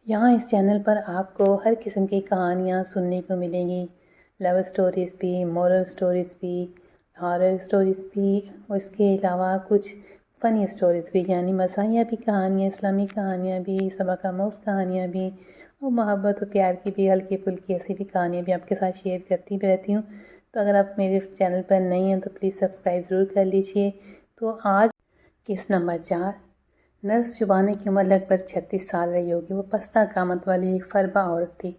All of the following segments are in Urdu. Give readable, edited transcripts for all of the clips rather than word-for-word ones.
یہاں اس چینل پر آپ کو ہر قسم کی کہانیاں سننے کو ملیں گی۔ لو سٹوریز بھی، مورل سٹوریز بھی، ہارر سٹوریز بھی، اور اس کے علاوہ کچھ فنی سٹوریز بھی، یعنی مزاحیہ بھی کہانیاں، اسلامی کہانیاں بھی، سبق آموز کہانیاں بھی، اور محبت و پیار کی بھی ہلکی پھلکی ایسی بھی کہانیاں بھی آپ کے ساتھ شیئر کرتی بھی رہتی ہوں۔ تو اگر آپ میرے چینل پر نہیں ہیں تو پلیز سبسکرائب ضرور کر لیجئے۔ تو آج کس نمبر 4 نرس شبانہ کی عمر لگ بھگ 36 سال رہی ہوگی۔ وہ پستہ قامت والی ایک فربا عورت تھی،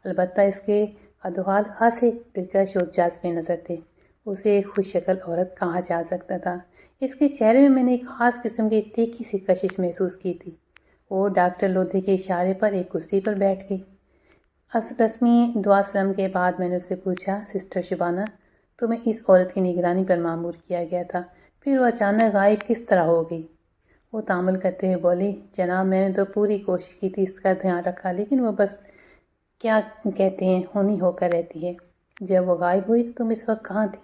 البتہ اس کے ادوال خاصے دلکش اور جذبے نظر تھے۔ اسے ایک خوش شکل عورت کہا جا سکتا تھا۔ اس کے چہرے میں نے ایک خاص قسم کی تیکھی سی کشش محسوس کی تھی۔ وہ ڈاکٹر لودھی کے اشارے پر ایک کرسی پر بیٹھ گئی۔ رسمی دعا سلام کے بعد میں نے اس سے پوچھا، سسٹر شبانہ، تمہیں اس عورت کی نگرانی پر مامور کیا گیا تھا، پھر وہ اچانک غائب کس طرح ہو گئی؟ وہ تامل کرتے ہوئے بولی، جناب میں نے تو پوری کوشش کی تھی، اس کا دھیان رکھا، لیکن وہ بس کیا کہتے ہیں ہونی ہو کر رہتی ہے۔ جب وہ غائب ہوئی تو تم اس وقت کہاں تھی؟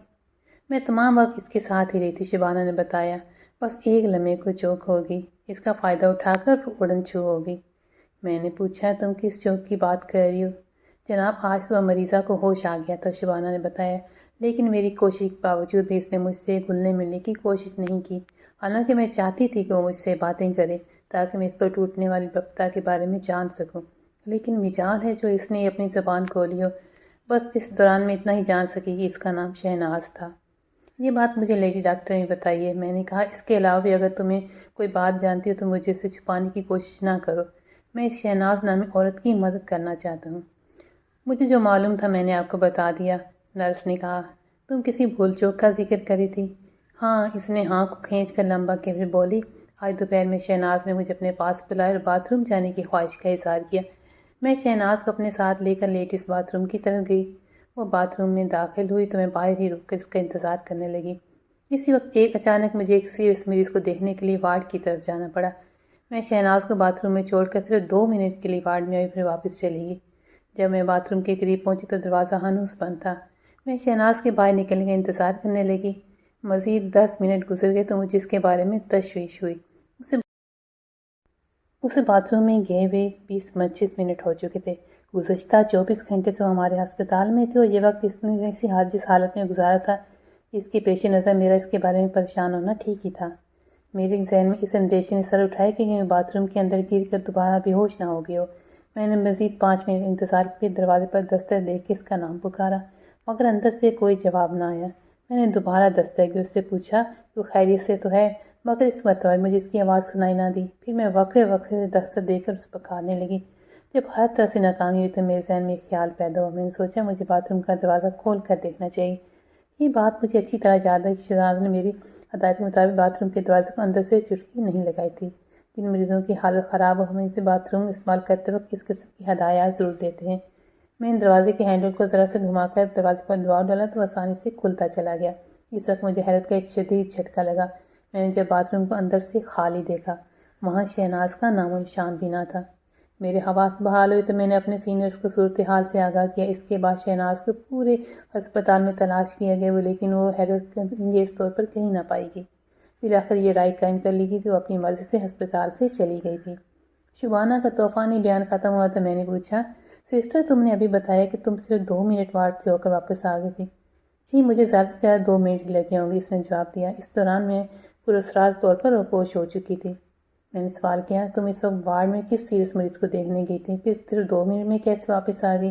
میں تمام وقت اس کے ساتھ ہی رہی تھی، شبانہ نے بتایا، بس ایک لمحے کو چوک ہو گئی، اس کا فائدہ اٹھا کر اڑن چھو ہو گئی۔ میں نے پوچھا، تم کس چوک کی بات کر رہی ہو؟ جناب آج صبح مریضہ کو ہوش آ گیا تھا، شبانہ نے بتایا، لیکن میری کوشش کے باوجود بھی اس نے مجھ سے گھلنے ملنے کی کوشش نہیں کی، حالانکہ میں چاہتی تھی کہ وہ مجھ سے باتیں کرے تاکہ میں اس پر ٹوٹنے والی بپتا کے بارے میں جان سکوں، لیکن مجال ہے جو اس نے اپنی زبان کھولی ہو۔ بس اس دوران میں اتنا ہی جان سکی کہ اس کا نام شہناز تھا۔ یہ بات مجھے لیڈی ڈاکٹر نے بتائی ہے۔ میں نے کہا، اس کے علاوہ بھی اگر تمہیں کوئی بات جانتی ہو تو مجھے اسے چھپانے کی کوشش نہ کرو، میں اس شہناز نامی عورت کی مدد کرنا چاہتا ہوں۔ مجھے جو معلوم تھا میں نے آپ کو بتا دیا، نرس نے کہا۔ تم کسی بھول چوک کا ذکر کری تھی؟ ہاں، اس نے ہاں کو کھینچ کر لمبا کیا، پھر بولی، آج دوپہر میں شہناز نے مجھے اپنے پاس بلایا اور باتھ روم جانے کی خواہش کا اظہار کیا۔ میں شہناز کو اپنے ساتھ لے کر لیڈیز باتھ روم کی طرف گئی۔ وہ باتھ روم میں داخل ہوئی تو میں باہر ہی رک کر اس کا انتظار کرنے لگی۔ اسی وقت اچانک مجھے ایک سیریس مریض کو دیکھنے کے لیے وارڈ کی طرف جانا پڑا۔ میں شہناز کو باتھ روم میں چھوڑ کر صرف 2 منٹ کے لیے وارڈ میں آئی، پھر واپس چلی گئی۔ جب میں باتھ روم کے قریب پہنچی تو دروازہ ہنوز بند تھا۔ میں شہناز کے باہر نکلنے کا انتظار کرنے لگی۔ مزید 10 منٹ گزر گئے تو مجھے اس کے بارے میں تشویش ہوئی۔ اسے باتھ روم میں گئے ہوئے 20-25 منٹ ہو چکے تھے۔ گزشتہ 24 گھنٹے سے وہ ہمارے ہسپتال میں تھی اور یہ وقت اس نے جس حالت میں گزارا تھا، اس کے پیش نظر میرا اس کے بارے میں پریشان ہونا ٹھیک ہی تھا۔ میرے ذہن میں اس اندیشے نے سر اٹھایا کہ کہیں باتھ روم کے اندر گر کر دوبارہ بے ہوش نہ ہو گئی ہو۔ میں نے مزید 5 منٹ انتظار کے دروازے پر دستک دے کے اس کا نام پکارا، مگر اندر سے کوئی جواب نہ آیا۔ میں نے دوبارہ دستک دی، اس سے پوچھا، تو خیریت سے تو ہے؟ مگر اس مرتبہ مجھے اس کی آواز سنائی نہ دی۔ پھر میں وقفے سے دستک دے کر اس پکارنے لگی۔ جب ہر طرح سے ناکامی ہوئی تو میرے ذہن میں ایک خیال پیدا ہوا۔ میں نے سوچا مجھے باتھ روم کا دروازہ کھول کر دیکھنا چاہیے۔ یہ بات مجھے اچھی طرح یاد ہے کہ شہناز نے میری ہدایت کے مطابق باتھ روم کے دروازے کو اندر سے چٹکی نہیں لگائی تھی۔ جن مریضوں کی حالت خراب ہو، ہمیں اسے باتھ روم استعمال کرتے وقت اس قسم کی ہدایات ضرور دیتے ہیں۔ میں نے دروازے کے ہینڈل کو ذرا سے گھما کر دروازے پر دباؤ ڈالا تو آسانی سے کھلتا چلا گیا۔ اس وقت مجھے حیرت کا ایک شدید جھٹکا لگا۔ میں نے جب باتھ روم کو اندر سے خالی دیکھا، وہاں شہناز کا نام و نشان بھی نہ تھا۔ میرے حواس بحال ہوئے تو میں نے اپنے سینئرز کو صورتحال سے آگاہ کیا۔ اس کے بعد شہناز کو پورے ہسپتال میں تلاش کیا گیا، لیکن وہ حیرت انگیز طور پر کہیں نہ پائی گئی۔ بالآخر یہ رائے قائم کر لی گئی کہ وہ اپنی مرضی سے ہسپتال سے چلی گئی تھی۔ شبانہ کا طوفانی بیان ختم ہوا تو میں نے پوچھا، سسٹر تم نے ابھی بتایا کہ تم صرف 2 منٹ وارڈ سے ہو کر واپس آ گئی تھی۔ جی مجھے زیادہ سے زیادہ 2 منٹ ہی لگے ہوں گے، اس نے جواب دیا۔ اس دوران میں پراسرار طور پر روپوش ہو چکی تھی۔ میں نے سوال کیا، تم اس وقت وارڈ میں کس سیریس مریض کو دیکھنے گئی تھی، پھر صرف 2 منٹ میں کیسے واپس آ گئی؟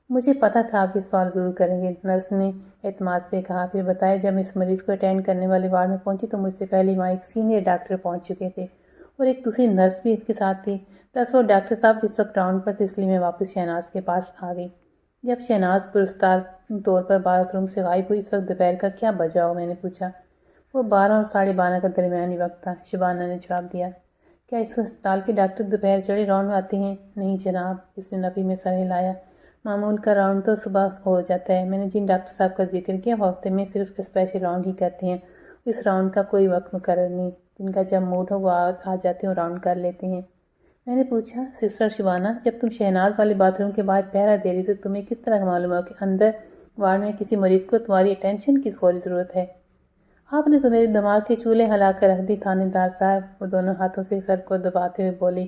مجھے پتا تھا آپ یہ سوال ضرور کریں گے، نرس نے اعتماد سے کہا، پھر بتایا، جب میں اس مریض کو اٹینڈ کرنے والے وارڈ میں پہنچی تو مجھ سے پہلے وہاں ایک سینئر ڈاکٹر پہنچ چکے تھے اور ایک دوسری نرس بھی اس کے ساتھ تھی۔ دراصل ڈاکٹر صاحب اس وقت راؤنڈ پر تھے، اس لیے میں واپس شہناز کے پاس آ گئی۔ جب شہناز پرستار طور پر باتھ روم سے غائب ہوئی، اس وقت دوپہر کا کیا بجا ہو؟ میں نے پوچھا۔ وہ 12 اور 12:30 کا درمیانی وقت تھا، شبانہ نے جواب دیا۔ کیا اس ہسپتال کے ڈاکٹر دوپہر چڑھے راؤنڈ میں آتے ہیں؟ نہیں جناب، اس نے نفی میں سر ہلایا۔ معمول کا راؤنڈ تو صبح ہو جاتا ہے۔ میں نے جن ڈاکٹر صاحب کا ذکر کیا وہ ہفتے میں صرف اسپیشل راؤنڈ ہی کرتے ہیں، اس راؤنڈ کا کوئی وقت مقرر نہیں، جن کا جب موڈ ہو وہ آ جاتے ہیں اور راؤنڈ کر لیتے ہیں۔ میں نے پوچھا، سسٹر شبانہ، جب تم شہناز والے باتھ روم کے باہر پہرا دے رہی تو تمہیں کس طرح معلوم ہوا کہ اندر وارڈ میں کسی مریض کو تمہاری اٹینشن کی فوری ضرورت ہے؟ آپ نے تو میرے دماغ کے چولہے ہلا کر رکھ دی تھانے دار صاحب، وہ دونوں ہاتھوں سے سر کو دباتے ہوئے بولی۔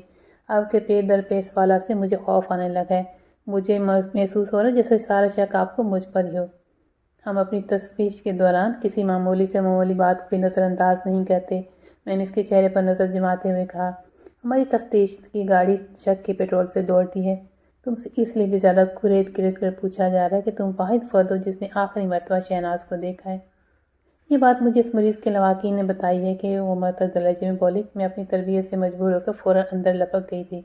آپ کے پیٹ در پہ سوالات سے مجھے خوف آنے لگا ہے۔ مجھے محسوس ہو رہا ہے جیسے سارا شک آپ کو مجھ پر ہی ہو۔ ہم اپنی تشویش کے دوران کسی معمولی سے معمولی بات کو بھی نظر انداز نہیں کرتے۔ میں نے اس کے چہرے پر نظر جماتے ہوئے کہا، ہماری تفتیش کی گاڑی شک کے پیٹرول سے دوڑتی ہے۔ تم سے اس لیے بھی زیادہ کرید کر پوچھا جا رہا ہے کہ تم واحد فرد ہو جس نے آخری مرتبہ شہناز کو دیکھا ہے۔ یہ بات مجھے اس مریض کے لواحقین نے بتائی ہے کہ وہ معتدل لہجے میں بولی۔ میں اپنی تربیت سے مجبور ہو کر فوراً اندر لپک گئی تھی۔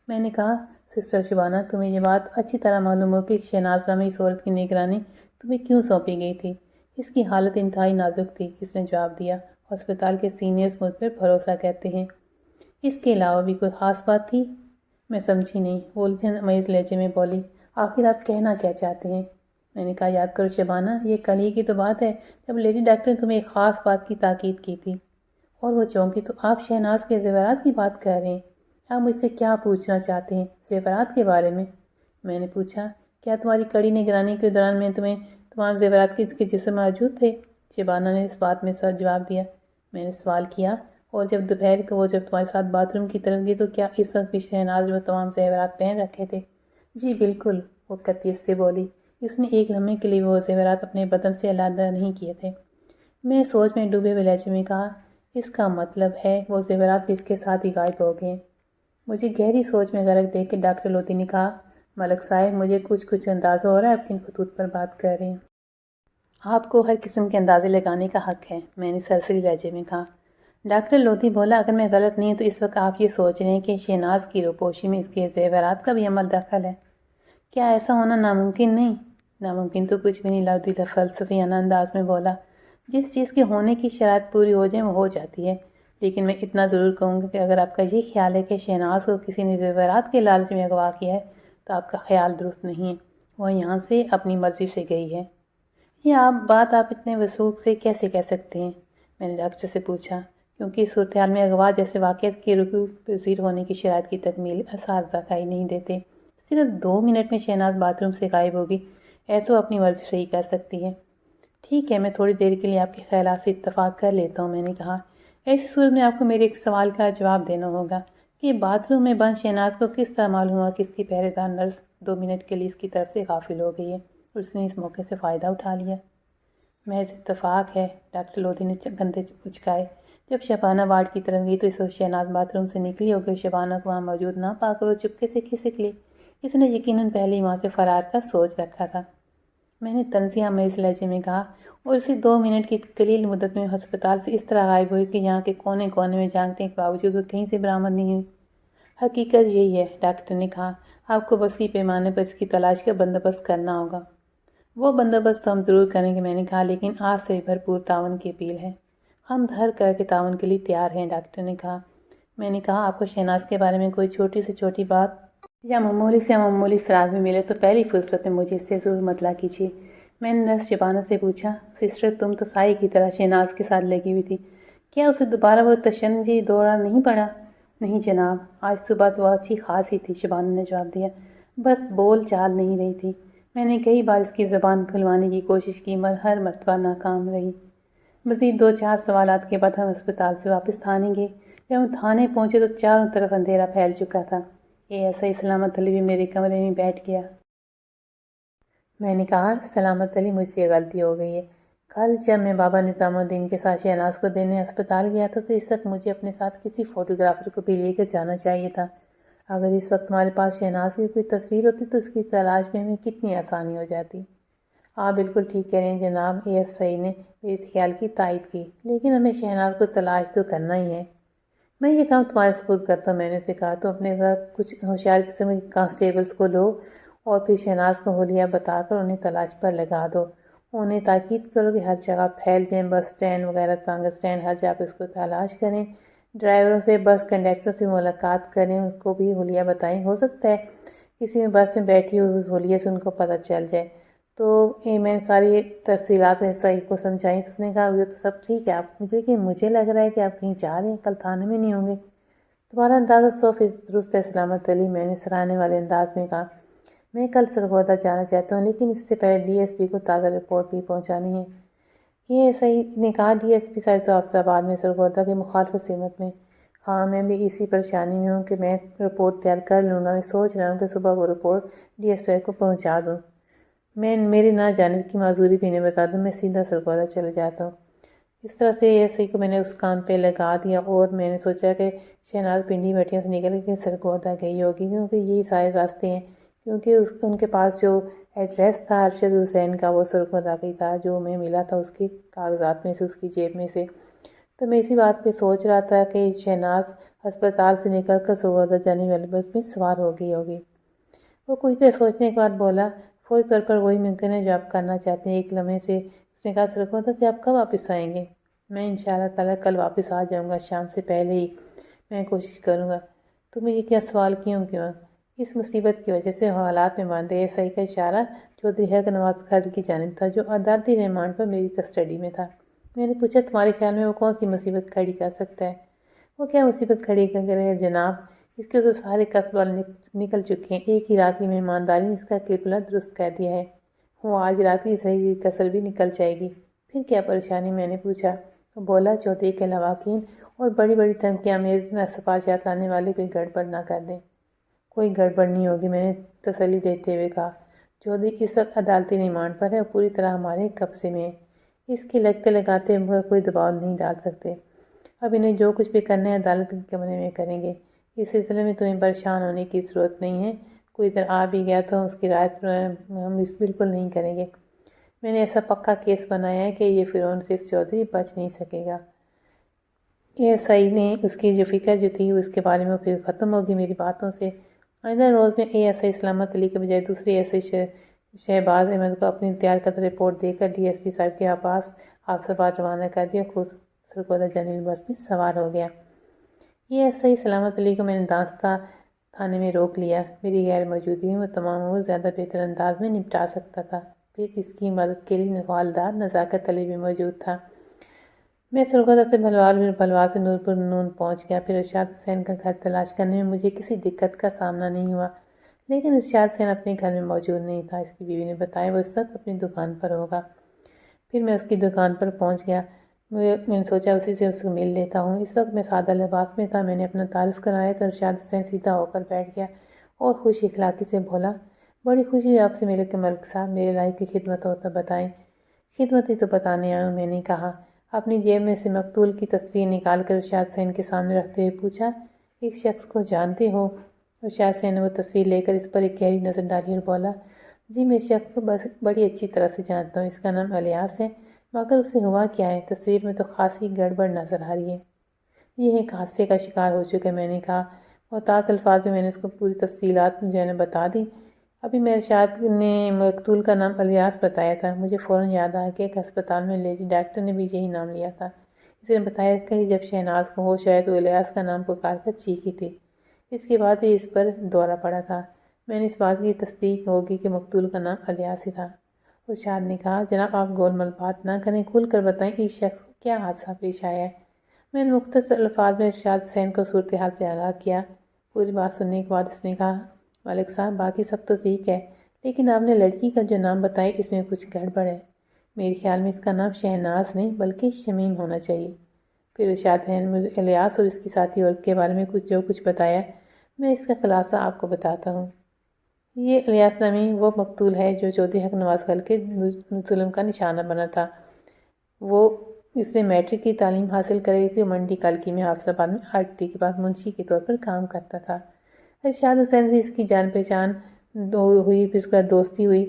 میں نے کہا، سسٹر شبانہ، تمہیں یہ بات اچھی طرح معلوم ہو کہ شہناز نامی اس عورت کی نگرانی تمہیں کیوں سونپی گئی تھی؟ اس کی حالت انتہائی نازک تھی، اس نے جواب دیا۔ ہسپتال کے سینئرز مجھ پر بھروسہ کرتے ہیں۔ اس کے علاوہ بھی کوئی خاص بات تھی؟ میں سمجھی نہیں۔ وہ الجھن امیز لہجے میں بولی، آخر آپ کہنا کیا چاہتے ہیں؟ میں نے کہا، یاد کرو شبانہ، یہ کل ہی کی تو بات ہے جب لیڈی ڈاکٹر نے تمہیں ایک خاص بات کی تاکید کی تھی اور وہ چونکی تو آپ شہناز کے زیورات کی بات کر رہے ہیں۔ آپ مجھ سے کیا پوچھنا چاہتے ہیں؟ زیورات کے بارے میں؟ میں نے پوچھا، کیا تمہاری کڑی نگرانی کے دوران تمام زیورات اس کے جسم موجود تھے؟ شبانہ نے اس بات میں سچ جواب دیا۔ میں نے سوال کیا، اور جب دوپہر کو وہ جب تمہارے ساتھ باتھ روم کی طرف گئی تو کیا اس وقت بھی شہناز وہ تمام زیورات پہن رکھے تھے؟ جی بالکل، وہ قطعیت سے بولی۔ اس نے ایک لمحے کے لیے وہ زیورات اپنے بدن سے علیحدہ نہیں کیے تھے۔ میں سوچ میں ڈوبے ہوئے لہجے میں کہا، اس کا مطلب ہے وہ زیورات بھی اس کے ساتھ ہی غائب ہو گئے۔ مجھے گہری سوچ میں غرق دیکھ کے ڈاکٹر لودھی نے کہا، ملک صاحب، مجھے کچھ اندازہ ہو رہا ہے آپ کن خطوط پر بات کر رہے ہیں۔ آپ کو ہر قسم کے اندازے لگانے کا حق ہے، میں نے سرسری لہجے میں کہا۔ ڈاکٹر لودھی بولا، اگر میں غلط نہیں ہوں تو اس وقت آپ یہ سوچ رہے ہیں کہ شہناز کی روپوشی میں اس کے زیورات کا بھی عمل دخل ہے۔ کیا ایسا ہونا ناممکن نہیں؟ ناممکن تو کچھ بھی نہیں، لودھی فلسفیانہ انداز میں بولا۔ جس چیز کے ہونے کی شرائط پوری ہو جائیں وہ ہو جاتی ہے، لیکن میں اتنا ضرور کہوں گا کہ اگر آپ کا یہ خیال ہے کہ شہناز کو کسی نے زیورات کے لالچ میں اغوا کیا ہے تو آپ کا خیال درست نہیں ہے۔ وہ یہاں سے اپنی مرضی سے گئی ہے۔ یہ بات آپ اتنے وثوق سے کیسے کہہ سکتے ہیں؟ میں نے ڈاکٹر سے پوچھا، کیونکہ اس صورتحال میں اغوا جیسے واقعات کے رجوع پذیر ہونے کی شرائط کی تکمیل آثار دکھائی نہیں دیتے۔ صرف 2 منٹ میں شہناز باتھ روم سے غائب ہوگی، ایسا وہ اپنی مرضی سے ہی کر سکتی ہے۔ ٹھیک ہے، میں تھوڑی دیر کے لیے آپ کے خیالات سے اتفاق کر لیتا ہوں، میں نے کہا۔ ایسی صورت میں آپ کو میرے ایک سوال کا جواب دینا ہوگا کہ باتھ روم میں بند شہناز کو کس طرح معلوم ہوا کہ اس کی پہرے دار نرس 2 منٹ کے لیے اس کی طرف سے غافل ہو گئی ہے اور اس نے اس موقع سے فائدہ اٹھا لیا؟ محض اتفاق ہے، ڈاکٹر لودھی نے کندھے اچکائے۔ جب شبانہ وارڈ کی طرف گئی تو اس وقت شہناز باتھ روم سے نکلی اور شبانہ کو وہاں موجود نہ پا کر وہ چپکے سے کھسک لی۔ اس نے یقیناً پہلے ہی وہاں سے فرار کا سوچ رکھا تھا، میں نے تنزیہ میں اس لہجے میں کہا، اور اسی 2 منٹ کی قلیل مدت میں ہسپتال سے اس طرح غائب ہوئی کہ یہاں کے کونے کونے میں جھانکنے کے باوجود وہ کہیں سے برآمد نہیں ہوئی۔ حقیقت یہی ہے، ڈاکٹر نے کہا، آپ کو وسیع پیمانے پر اس کی تلاش کا بندوبست کرنا ہوگا۔ وہ بندوبست تو ہم ضرور کریں گے، میں نے کہا، لیکن آپ سے بھی بھرپور تعاون کی اپیل ہے۔ ہم ہر طرح کے تعاون کے لیے تیار ہیں، ڈاکٹر نے کہا۔ میں نے کہا، آپ کو شہناز کے بارے میں کوئی چھوٹی سے چھوٹی بات یا معمولی سے معمولی سراغ بھی ملے تو پہلی فرصت میں مجھے اس سے ضرور مطلع کیجیے۔ میں نے نرس شبانہ سے پوچھا، سسٹر، تم تو سائے کی طرح شہناز کے ساتھ لگی ہوئی تھی، کیا اسے دوبارہ وہ تشنجی دورہ نہیں پڑا؟ نہیں جناب، آج صبح تو وہ اچھی خاصی تھی، شبانہ نے جواب دیا، بس بول چال نہیں رہی تھی۔ میں نے کئی بار اس کی زبان کھلوانے کی کوشش کی مگر ہر مرتبہ ناکام رہی۔ مزید 2-4 سوالات کے بعد ہم اسپتال سے واپس تھانے گئے۔ جب ہم تھانے پہنچے تو چاروں طرف اندھیرا پھیل چکا تھا۔ ایسا ہی سلامت علی بھی میرے کمرے میں بیٹھ گیا۔ میں نے کہا، سلامت علی، مجھ سے غلطی ہو گئی ہے۔ کل جب میں بابا نظام الدین کے ساتھ شہناز کو دینے اسپتال گیا تھا تو اس وقت مجھے اپنے ساتھ کسی فوٹوگرافر کو بھی لے کر جانا چاہیے تھا۔ اگر اس وقت ہمارے پاس شہناز کی کوئی تصویر ہوتی تو اس کی تلاش میں ہمیں کتنی آسانی ہو جاتی۔ آپ بالکل ٹھیک کہہ رہے ہیں جناب، ASI نے میرے خیال کی تائید کی، لیکن ہمیں شہناز کو تلاش تو کرنا ہی ہے۔ میں یہ کام تمہارے سپرد کرتا ہوں، میں نے اسے کہا، تو اپنے ساتھ کچھ ہوشیار قسم کے کانسٹیبلز کو لو اور پھر شہناز کو حلیہ بتا کر انہیں تلاش پر لگا دو۔ انہیں تاکید کرو کہ ہر جگہ پھیل جائیں، بس اسٹینڈ وغیرہ، ٹانگا اسٹینڈ، ہر جگہ پہ اس کو تلاش کریں۔ ڈرائیوروں سے، بس کنڈکٹر سے ملاقات کریں، ان کو بھی حلیہ بتائیں۔ ہو سکتا ہے کسی میں بس میں بیٹھی ہوئی اس حلیے سے ان کو پتہ چل جائے۔ تو میں نے ساری تفصیلات SI کو سمجھائیں تو اس نے کہا، یہ تو سب ٹھیک ہے، مجھے لگ رہا ہے کہ آپ کہیں جا رہے ہیں، کل تھانے میں نہیں ہوں گے۔ تمہارا اندازہ 100% درست ہے سلامت علی، میں نے سراہنے والے انداز میں کہا۔ میں کل سرگودا جانا چاہتا ہوں، لیکن اس سے پہلے DSP کو تازہ رپورٹ بھی پہنچانی ہے۔ یہ SI نے کہا، DSP صاحب تو آفس آباد میں سرگودا کے مخالف سمت میں ہاں میں بھی اسی پریشانی میں ہوں کہ میں رپورٹ تیار کر لوں گا. میں سوچ رہا ہوں کہ صبح وہ رپورٹ ڈی ایس پی کو پہنچا دوں. میری نہ جانے کی معذوری بھی انہیں بتا دوں. میں سیدھا سرگودا چلے جاتا ہوں. اس طرح سے ایسے ہی کو میں نے اس کام پہ لگا دیا اور میں نے سوچا کہ شہناز پنڈی بٹیاں سے نکل کے سرگودا گئی ہوگی، کیونکہ یہی سارے راستے ہیں. کیونکہ ان کے پاس جو ایڈریس تھا ارشد حسین کا وہ سرگودا کا ہی تھا، جو میں ملا تھا اس کے کاغذات میں سے، اس کی جیب میں سے. تو میں اسی بات پہ سوچ رہا تھا کہ شہناز ہسپتال سے نکل کر سرگودا جانے والی بس میں سوار ہو گئی ہوگی. وہ کچھ دیر سوچنے کے بعد بولا، فوری طور پر وہی ممکن ہے جو آپ کرنا چاہتے ہیں. ایک لمحے سے اس نے کہا، سرگودا سے آپ کب واپس آئیں گے؟ میں انشاءاللہ تعالیٰ کل واپس آ جاؤں گا، شام سے پہلے ہی میں کوشش کروں گا. تو مجھے کیا سوال کیوں اس مصیبت کی وجہ سے حالات میں باندھے. ایسا کا اشارہ چودھری حق نواز خالد کی جانب تھا، جو عدالتی ریمانڈ پر میری کسٹڈی میں تھا. میں نے پوچھا، تمہارے خیال میں وہ کون سی مصیبت کھڑی کر سکتا ہے؟ وہ کیا مصیبت کھڑی کر گئے جناب؟ اس کے تو سارے قصبال نکل چکے ہیں. ایک ہی رات کی مہمانداری نے اس کا قلقلہ درست کر دیا ہے. وہ آج رات کی صحیح کسر بھی نکل جائے گی. پھر کیا پریشانی؟ میں نے پوچھا. وہ بولا، چودھری کے لواحقین اور بڑی بڑی دھمکیاں امیز سفارشات لانے والے کوئی گڑبڑ نہ کر دیں. کوئی گڑبڑ نہیں ہوگی، میں نے تسلی دیتے ہوئے کہا. چودھری اس وقت عدالتی ریمانڈ پر ہے اور پوری طرح ہمارے قبضے میں ہے. اس کے لگتے لگاتے کوئی دباؤ نہیں ڈال سکتے. اب انہیں جو کچھ بھی کرنا ہے عدالت کے کمرے میں کریں گے. اس سلسلے میں تمہیں پریشان ہونے کی ضرورت نہیں ہے. کوئی ادھر آ بھی گیا تو اس کی رعایت ہم بالکل نہیں کریں گے. میں نے ایسا پکا کیس بنایا ہے کہ یہ فرعون صرف چودھری بچ نہیں سکے گا. ایس آئی نے اس کی جو فکر جو تھی اس کے بارے میں پھر ختم ہوگی میری باتوں سے. آئندہ روز میں اے ایس آئی سلامت علی کے بجائے دوسرے ایس آئی شہباز احمد کو اپنی تیار کردہ رپورٹ دے کر ڈی ایس پی صاحب کے پاس حفظ آباد روانہ کر دیا. خود سرگودا جانے بس میں سوار ہو گیا. اے ایس آئی سلامت علی کو میں نے دانستہ تھانے میں روک لیا. میری غیر موجودگی میں وہ تمام امور زیادہ بہتر انداز میں نپٹا سکتا تھا. پھر اس کی مدد کے لیے حوالدار نزاکت علی بھی موجود تھا. میں سرگودا سے بھلوال سے نورپور نون پہنچ گیا. پھر ارشاد حسین کا گھر تلاش کرنے میں مجھے کسی دقت کا سامنا نہیں ہوا. لیکن ارشاد حسین اپنے گھر میں موجود نہیں تھا. اس کی بیوی نے بتایا وہ اس وقت اپنی دکان پر ہوگا. پھر میں اس کی دکان پر پہنچ گیا. میں نے سوچا اسی سے اس کو مل لیتا ہوں. اس وقت میں سادہ لباس میں تھا. میں نے اپنا تعارف کرایا تو ارشاد حسین سیدھا ہو کر بیٹھ گیا اور خوش اخلاقی سے بولا، بڑی خوشی ہوئی آپ سے ملے کہ ملک صاحب. میرے لائق کی خدمت ہو تو بتائیں. خدمت ہی تو بتانے آیا ہوں، میں نے کہا. اپنی جیب میں سے مقتول کی تصویر نکال کر ارشاد حسین کے سامنے رکھتے ہوئے پوچھا، اس شخص کو جانتے ہو؟ ارشاد حسین نے وہ تصویر لے کر اس پر ایک گہری نظر ڈالی اور بولا، جی میں اس شخص کو بڑی اچھی طرح سے جانتا ہوں. اس کا نام الیاس ہے، مگر اسے ہوا کیا ہے؟ تصویر میں تو خاصی گڑبڑ نظر آ رہی ہے. یہ ایک حادثے کا شکار ہو چکا ہے، میں نے کہا. محتاط الفاظ میں نے اس کو پوری تفصیلات جو ہے نا بتا دی. ابھی میں ارشاد نے مقتول کا نام الیاس بتایا تھا. مجھے فوراً یاد آیا کہ ایک ہسپتال میں لیڈی ڈاکٹر نے بھی یہی نام لیا تھا. اس نے بتایا کہ جب شہناز کو ہوش آیا تو الیاس کا نام پکار کر چیخی تھی. اس کے بعد ہی اس پر دورہ پڑا تھا. میں نے اس بات کی تصدیق ہوگی کہ مقتول کا نام الیاس ہی تھا. ارشاد نے کہا، جناب آپ گول مول بات نہ کریں، کھل کر بتائیں اس شخص کو کیا حادثہ پیش آیا ہے. میں نے مختصر الفاظ میں ارشاد حسین کو صورتحال سے آگاہ کیا. پوری بات سننے کے بعد اس نے کہا، ملک صاحب باقی سب تو ٹھیک ہے، لیکن آپ نے لڑکی کا جو نام بتایا اس میں کچھ گڑبڑ ہے. میرے خیال میں اس کا نام شہناز نہیں بلکہ شمیم ہونا چاہیے. پھر ارشاد نے مجھے الیاس اور اس کی ساتھی عورت کے بارے میں جو کچھ بتایا، میں اس کا خلاصہ آپ کو بتاتا ہوں. یہ الیاس نامی وہ مقتول ہے جو چودھری حق نواز خالد کے ظلم کا نشانہ بنا تھا. اس نے میٹرک کی تعلیم حاصل کر رہی تھی اور منڈی کلکی میں حافظ آباد میں آرٹی کے بعد منشی کے طور پر کام کرتا تھا. ارشاد حسین سے اس کی جان پہچان ہوئی، پھر اس کے بعد دوستی ہوئی.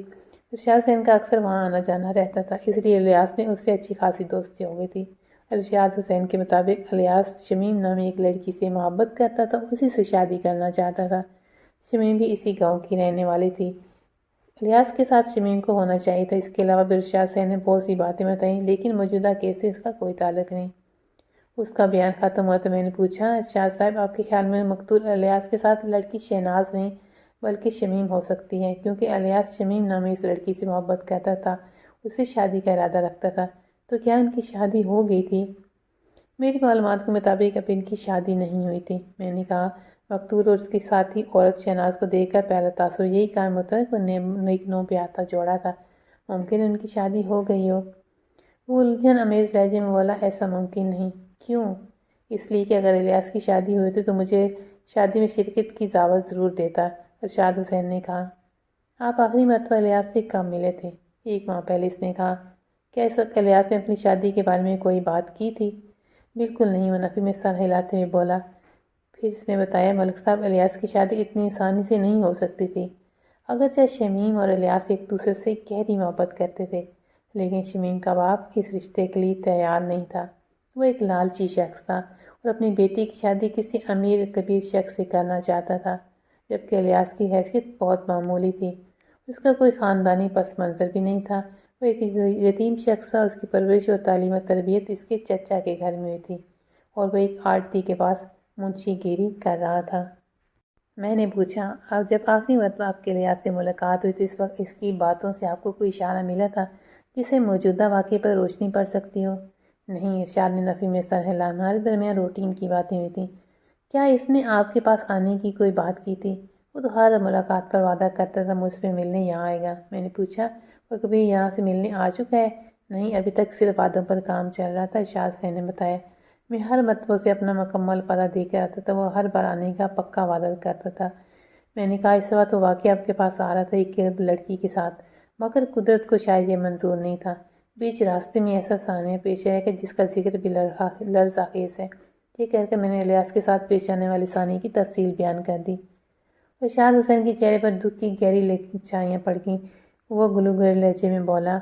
ارشاد حسین کا اکثر وہاں آنا جانا رہتا تھا، اس لیے الیاس نے اس سے اچھی خاصی دوستی ہو گئی تھی. ارشاد حسین کے مطابق الیاس شمیم نامی ایک لڑکی سے محبت کرتا تھا، اسی سے شادی کرنا چاہتا تھا. شمیم بھی اسی گاؤں کی رہنے والی تھی. الیاس کے ساتھ شمیم کو ہونا چاہیے تھا. اس کے علاوہ بھی ارشاد حسین نے بہت سی باتیں بتائیں، لیکن موجودہ کیس سے اس کا کوئی تعلق نہیں. اس کا بیان ختم ہوا تو میں نے پوچھا، ارشاد صاحب آپ کے خیال میں مقتول الیاس کے ساتھ لڑکی شہناز نہیں بلکہ شمیم ہو سکتی ہے، کیونکہ الیاس شمیم نامی اس لڑکی سے محبت کرتا تھا، اس سے شادی کا ارادہ رکھتا تھا. تو کیا ان کی شادی ہو گئی تھی؟ میری معلومات کے مطابق اب ان کی شادی نہیں ہوئی تھی. میں نے کہا، مقتول اور اس کی ساتھی عورت شہناز کو دیکھ کر پہلا تاثر یہی قائم ہوتا ہے کہ وہ ایک نو بیاہتا جوڑا تھا. ممکن ان کی شادی ہو گئی ہو. وہ الجھن امیز لہجے میں بولا، ایسا ممکن نہیں. کیوں؟ اس لیے کہ اگر الیاس کی شادی ہوئی تھی تو مجھے شادی میں شرکت کی دعوت ضرور دیتا۔ ارشاد حسین نے کہا، آپ آخری مرتبہ الیاس سے کب ملے تھے؟ 1 ماہ پہلے، اس نے کہا۔ کیا اس وقت الیاس نے اپنی شادی کے بارے میں کوئی بات کی تھی؟ بالکل نہیں، وہ نفی میں سر ہلاتے ہوئے بولا۔ پھر اس نے بتایا، ملک صاحب، الیاس کی شادی اتنی آسانی سے نہیں ہو سکتی تھی۔ اگرچہ شمیم اور الیاس ایک دوسرے سے گہری محبت کرتے تھے، لیکن شمیم کا باپ اس رشتے کے لیے تیار نہیں تھا۔ وہ ایک لالچی شخص تھا اور اپنی بیٹی کی شادی کسی امیر کبیر شخص سے کرنا چاہتا تھا، جبکہ الیاس کی حیثیت بہت معمولی تھی۔ اس کا کوئی خاندانی پس منظر بھی نہیں تھا۔ وہ ایک یتیم شخص تھا۔ اس کی پرورش اور تعلیم و تربیت اس کے چچا کے گھر میں ہوئی تھی اور وہ ایک آڑتی کے پاس منشی گیری کر رہا تھا۔ میں نے پوچھا، اب جب آخری مرتبہ آپ کے الیاس سے ملاقات ہوئی تو اس وقت اس کی باتوں سے آپ کو کوئی اشارہ ملا تھا جسے موجودہ واقعے پر روشنی پڑ سکتی ہو؟ نہیں، ارشاد نے نفی میں سر ہلا۔ ہمارے درمیان روٹین کی باتیں ہوئی تھیں۔ کیا اس نے آپ کے پاس آنے کی کوئی بات کی تھی؟ وہ تو ہر ملاقات پر وعدہ کرتا تھا مجھ سے ملنے یہاں آئے گا۔ میں نے پوچھا، وہ کبھی یہاں سے ملنے آ چکا ہے؟ نہیں، ابھی تک صرف وعدوں پر کام چل رہا تھا، ارشاد حسین نے بتایا۔ میں ہر مرتبہ اسے اپنا مکمل پتہ دے کے آتا تھا، وہ ہر بار آنے کا پکا وعدہ کرتا تھا۔ میں نے کہا، اس وقت وہ واقعی آپ کے پاس آ رہا تھا ایک لڑکی کے ساتھ، مگر قدرت کو شاید یہ منظور نہیں تھا۔ بیچ راستے میں ایسا سانحہ پیش آیا کہ جس کا ذکر بھی لرزہ خیز ہے۔ یہ کہہ کر میں نے الیاس کے ساتھ پیش آنے والے سانحے کی تفصیل بیان کر دی۔ ارشاد حسین کے چہرے پر دکھ کی گہری چھائیاں پڑ گئیں۔ وہ گلوگھر لہجے میں بولا،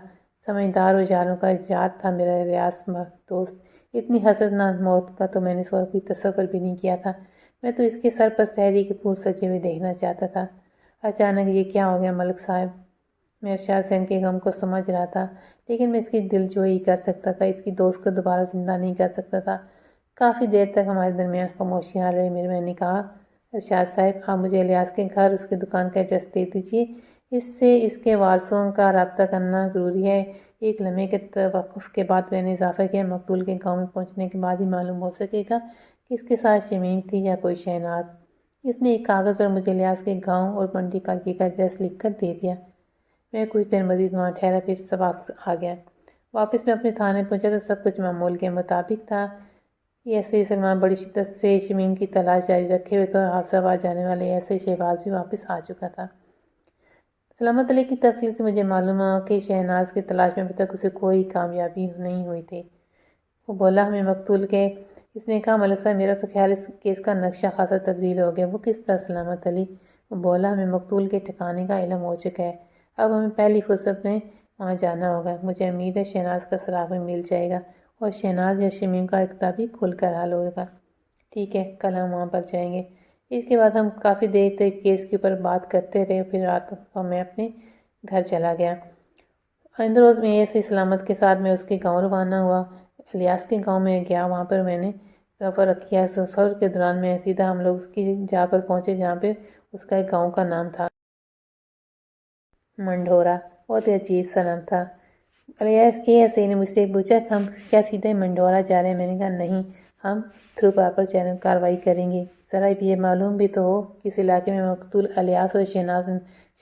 سمجھدار و یاروں کا یار تھا میرا الیاس دوست۔ اتنی حسرتناک موت کا تو میں نے کبھی تصور بھی نہیں کیا تھا۔ میں تو اس کے سر پر سحری کے پھول سجے ہوئے دیکھنا چاہتا تھا۔ اچانک یہ کیا ہو گیا ملک صاحب؟ میں ارشاد حسین کے غم کو سمجھ رہا تھا، لیکن میں اس کی دل جوئی کر سکتا تھا، اس کی دوست کو دوبارہ زندہ نہیں کر سکتا تھا۔ کافی دیر تک ہمارے درمیان خاموشی حال رہی۔ میں نے کہا، ارشاد صاحب، آپ مجھے الیاس کے گھر، اس کی دکان کا ایڈریس دے دیجیے۔ اس سے اس کے وارثوں کا رابطہ کرنا ضروری ہے۔ ایک لمحے کے توقف کے بعد میں نے اضافہ کیا، مقتول کے گاؤں میں پہنچنے کے بعد ہی معلوم ہو سکے گا کہ اس کے ساتھ شمیم تھی یا کوئی شہناز۔ اس نے ایک کاغذ پر مجھے الیاس کے گاؤں اور منڈی کالکی کا ایڈریس لکھ کر دے دیا۔ میں کچھ دیر مزید وہاں ٹھہرا، پھر واپس آ گیا۔ واپس میں اپنے تھانے پہنچا تو سب کچھ معمول کے مطابق تھا۔ ایسے سلمان بڑی شدت سے شمیم کی تلاش جاری رکھے ہوئے تھا اور حادثہ بعد جانے والے ایسے شہباز بھی واپس آ چکا تھا۔ سلامت علیہ کی تفصیل سے مجھے معلوم ہوا کہ شہناز کی تلاش میں ابھی تک اسے کوئی کامیابی نہیں ہوئی تھی۔ وہ بولا، ہمیں مقتول کے… اس نے کہا، ملک صاحب، میرا تو خیال ہے کہ اس کا نقشہ خاصا تبدیل ہو گیا۔ وہ کس طرح؟ سلامت علی۔ وہ بولا، ہمیں مقتول کے ٹھکانے کا علم ہو چکا ہے۔ اب ہمیں پہلی فرصت میں وہاں جانا ہوگا۔ مجھے امید ہے شہناز کا سراغ میں مل جائے گا اور شہناز یا شمیم کا اقتدا بھی کھل کر حل ہوگا۔ ٹھیک ہے، کل ہم وہاں پر جائیں گے۔ اس کے بعد ہم کافی دیر تک کیس کے اوپر بات کرتے رہے، پھر رات کو میں اپنے گھر چلا گیا۔ آئندہ روز میں ایسے سلامت کے ساتھ میں اس کے گاؤں روانہ ہوا۔ الیاس کے گاؤں میں گیا، وہاں پر میں نے سفر کیا۔ سفر کے دوران میں سیدھا ہم لوگ اس کی جگہ پر پہنچے جہاں پہ اس کا ایک گاؤں کا نام تھا منڈھورا۔ بہت ہی عجیب سا نام تھا۔ الیاس نے مجھ سے پوچھا کہ ہم کیا سیدھے منڈھورا جا رہے ہیں؟ میں نے کہا نہیں، ہم تھرو پراپر چینل کارروائی کریں گے۔ ذرا یہ معلوم بھی تو ہو کہ اس علاقے میں مقتول الیاس اور شہناز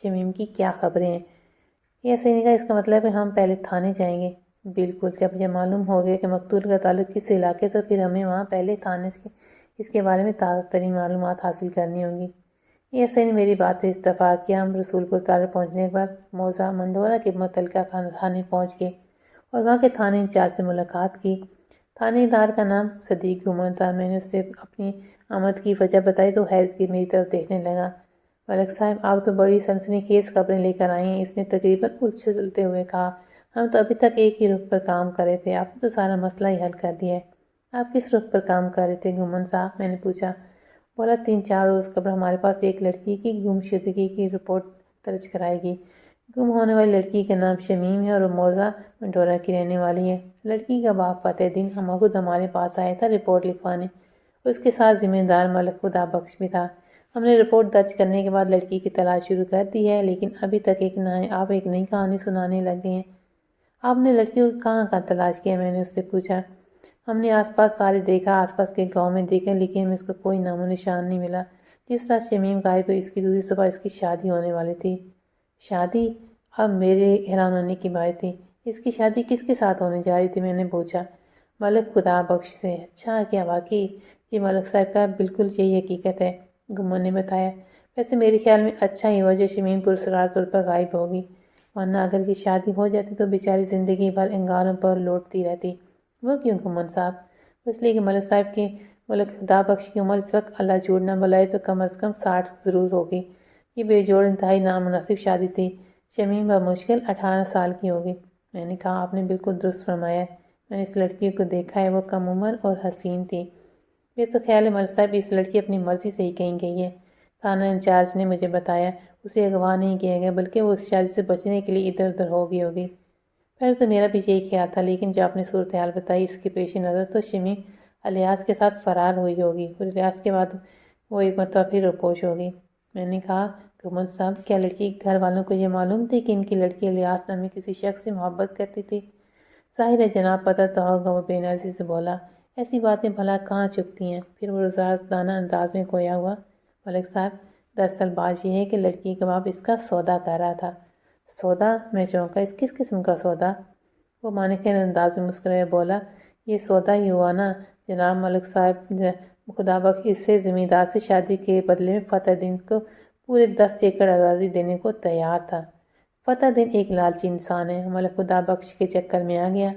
شمیم کی کیا خبریں ہیں۔ الیاس نے کہا، اس کا مطلب ہے ہم پہلے تھانے جائیں گے۔ بالکل، جب یہ معلوم ہو گیا کہ مقتول کا تعلق کس علاقے سے، پھر ہمیں وہاں پہلے تھانے سے اس کے بارے میں تازہ ترین معلومات حاصل کرنی ہوں گی۔ الیاس نے میری بات سے اتفاق کیا۔ ہم رسول پور تالے پہنچنے کے بعد موضع منڈھورا کے متعلقہ تھانے پہنچ گئے اور وہاں کے تھانے انچارج سے ملاقات کی۔ تھانے دار کا نام صدیق گھومن تھا۔ میں نے اس سے اپنی آمد کی وجہ بتائی تو حیرت کی میری طرف دیکھنے لگا۔ ملک صاحب، آپ تو بڑی سنسنی خیز خبریں لے کر آئے ہیں، اس نے تقریباً اچھلتے ہوئے کہا۔ ہم تو ابھی تک ایک ہی رخ پر کام کر رہے تھے، آپ نے تو سارا مسئلہ ہی حل کر دیا ہے۔ آپ کس رخ پر کام کر رہے تھے گھومن صاحب؟ میں نے پوچھا۔ بولا، 3-4 روز قبل ہمارے پاس ایک لڑکی کی گم شدگی کی رپورٹ درج کرائے گی۔ گم ہونے والی لڑکی کا نام شمیم ہے اور وہ موضع منڈھورا کی رہنے والی ہے۔ لڑکی کا باپ فتح دین خود ہمارے پاس آیا تھا رپورٹ لکھوانے۔ اس کے ساتھ ذمہ دار ملک خدا بخش بھی تھا۔ ہم نے رپورٹ درج کرنے کے بعد لڑکی کی تلاش شروع کر دی ہے، لیکن ابھی تک آپ ایک نئی کہانی سنانے لگے ہیں۔ آپ نے لڑکی کو کہاں کہاں تلاش کیا؟ میں نے اس سے پوچھا۔ ہم نے آس پاس سارے دیکھا، آس پاس کے گاؤں میں دیکھا، لیکن ہمیں اس کا کوئی نام و نشان نہیں ملا۔ جس رات شمیم غائب ہوئی، اس کی دوسری صبح اس کی شادی ہونے والی تھی۔ شادی؟ اب میرے حیران ہونے کی بات تھی۔ اس کی شادی کس کے ساتھ ہونے جا رہی تھی؟ میں نے پوچھا۔ ملک خدا بخش سے۔ اچھا کیا واقعی یہ ملک صاحب کا بالکل یہی حقیقت ہے، گمن نے بتایا۔ ویسے میرے خیال میں اچھا ہی ہوا جو شمیم پرسرار طور پر غائب ہوگی، ورنہ اگر یہ شادی ہو جاتی تو بیچاری زندگی بھر انگاروں پر لوٹتی رہتی۔ وہ کیوں گمن صاحب؟ اس لیے کہ ملک صاحب کی ملک خدا بخش کی عمر اس وقت اللہ جھوٹ نہ بلائے تو کم از کم 60 ضرور ہوگی۔ یہ بے جوڑ انتہائی نامناسب شادی تھی۔ شمیم بمشکل 18 سال کی ہوگی۔ میں نے کہا آپ نے بالکل درست فرمایا ہے، میں نے اس لڑکی کو دیکھا ہے، وہ کم عمر اور حسین تھی۔ یہ تو خیال ہے ملک صاحب اس لڑکی اپنی مرضی سے ہی کہیں گئی ہے۔ تھانہ انچارج نے مجھے بتایا اسے اغوا نہیں کیا گیا بلکہ وہ اس شادی سے بچنے کے لیے ادھر ادھر ہو گئی ہوگی۔ پہلے تو میرا بھی یہی خیال تھا، لیکن جو آپ نے صورتحال بتائی اس کے پیش نظر تو شمیم الیاس کے ساتھ فرار ہوئی ہوگی اور الیاس کے بعد وہ ایک مرتبہ پھر روپوش ہوگی۔ میں نے کہا گمن صاحب کیا لڑکی کے گھر والوں کو یہ معلوم تھی کہ ان کی لڑکی الیاس نامی کسی شخص سے محبت کرتی تھی؟ ظاہر ہے جناب پتہ تو ہوگا، وہ بے نظری سے بولا۔ ایسی باتیں بھلا کہاں چھپتی ہیں؟ پھر وہ رضاکارانہ انداز میں گویا ہوا، ملک صاحب دراصل بات یہ ہے کہ لڑکی کا باپ اس کا سودا کر رہا تھا۔ سودا؟ میں چونکا، اس کس قسم کا سودا؟ وہ مانخیر انداز میں مسکرائے بولا، یہ سودا ہی ہوا نا جناب ملک صاحب، خدا بخش اس سے زمیندار سے شادی کے بدلے میں فتح دین کو پورے 10 ایکڑ اراضی دینے کو تیار تھا۔ فتح دین ایک لالچی انسان ہے، ملک خدا بخش کے چکر میں آ گیا۔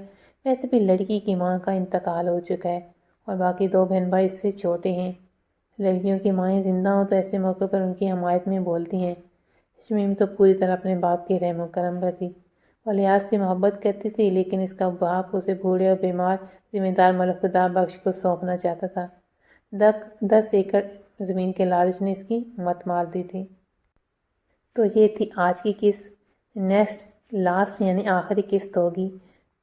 ویسے بھی لڑکی کی ماں کا انتقال ہو چکا ہے اور باقی 2 بہن بھائی اس سے چھوٹے ہیں۔ لڑکیوں کی مائیں زندہ ہوں تو ایسے موقع پر ان کی حمایت میں بولتی ہیں۔ شمیم تو پوری طرح اپنے باپ کے رحم و کرم پر تھی۔ وہ الیاس سے محبت کرتی تھی لیکن اس کا باپ اسے بوڑھے اور بیمار ذمہ دار ملک خدا بخش کو سونپنا چاہتا تھا۔ 10 ایکڑ زمین کے لالچ نے اس کی مت مار دی تھی۔ تو یہ تھی آج کی قسط۔ نیکسٹ لاسٹ یعنی آخری قسط ہوگی۔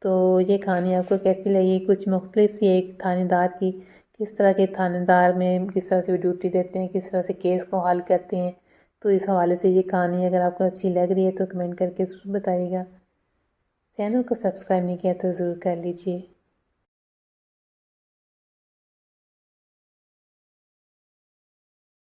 تو یہ کہانی آپ کو کیسی لگی؟ کچھ مختلف سی ایک تھانے دار کی، کس طرح کے تھانے دار میں کس طرح سے ڈیوٹی دیتے ہیں، کس طرح سے کیس کو حل کرتے ہیں۔ تو اس حوالے سے یہ کہانی اگر آپ کو اچھی لگ رہی ہے تو کمنٹ کر کے ضرور بتائیے گا۔ چینل کو سبسکرائب نہیں کیا تو ضرور کر لیجئے۔